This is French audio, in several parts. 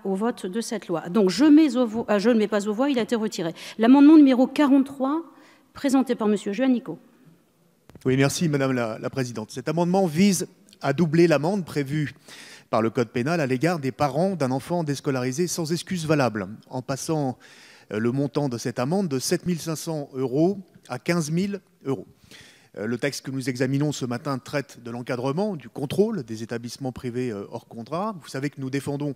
au vote de cette loi. Donc je ne mets pas aux voix, il a été retiré. L'amendement numéro 43, présenté par Monsieur Juanico. Oui, merci Madame la Présidente. Cet amendement vise à doubler l'amende prévue par le Code pénal à l'égard des parents d'un enfant déscolarisé sans excuse valable, en passant le montant de cette amende de 7 500 € à 15 000 €. Le texte que nous examinons ce matin traite de l'encadrement, du contrôle des établissements privés hors contrat. Vous savez que nous défendons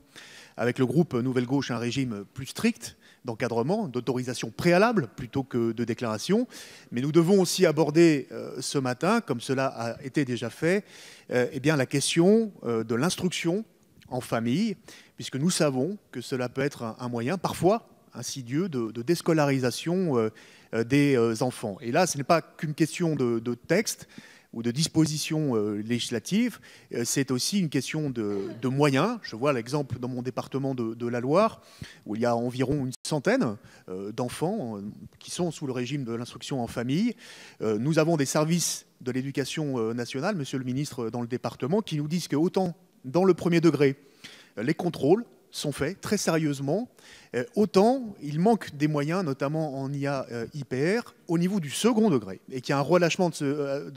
avec le groupe Nouvelle Gauche un régime plus strict d'encadrement, d'autorisation préalable plutôt que de déclaration. Mais nous devons aussi aborder ce matin, comme cela a été déjà fait, eh bien, la question de l'instruction en famille, puisque nous savons que cela peut être un moyen, parfois insidieux, de déscolarisation des enfants. Et là, ce n'est pas qu'une question de texte ou de dispositions législatives, c'est aussi une question de moyens. Je vois l'exemple dans mon département de la Loire, où il y a environ une centaine d'enfants qui sont sous le régime de l'instruction en famille. Nous avons des services de l'éducation nationale, monsieur le ministre, dans le département, qui nous disent que autant dans le premier degré, les contrôles sont faits très sérieusement, autant il manque des moyens, notamment en IA IPR, au niveau du second degré, et qu'il y a un relâchement de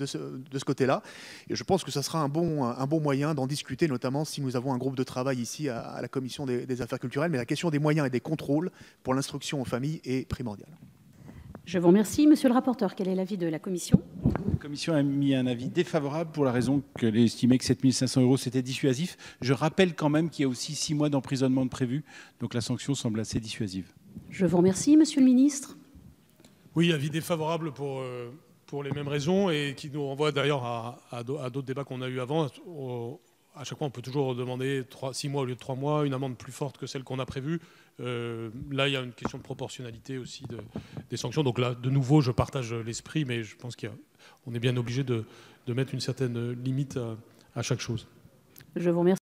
ce côté-là. Et je pense que ça sera un bon moyen d'en discuter, notamment si nous avons un groupe de travail ici à la Commission des affaires culturelles. Mais la question des moyens et des contrôles pour l'instruction en famille est primordiale. Je vous remercie. Monsieur le rapporteur, quel est l'avis de la Commission ? La Commission a mis un avis défavorable pour la raison qu'elle estimait que 7 500 € c'était dissuasif. Je rappelle quand même qu'il y a aussi 6 mois d'emprisonnement de prévu, donc la sanction semble assez dissuasive. Je vous remercie, Monsieur le ministre. Oui, avis défavorable pour les mêmes raisons et qui nous renvoie d'ailleurs à d'autres débats qu'on a eus avant. À chaque fois, on peut toujours demander 6 mois au lieu de 3 mois, une amende plus forte que celle qu'on a prévue. Là, il y a une question de proportionnalité aussi des sanctions. Donc là, de nouveau, je partage l'esprit, mais je pense qu'on est bien obligé de mettre une certaine limite à chaque chose. Je vous remercie.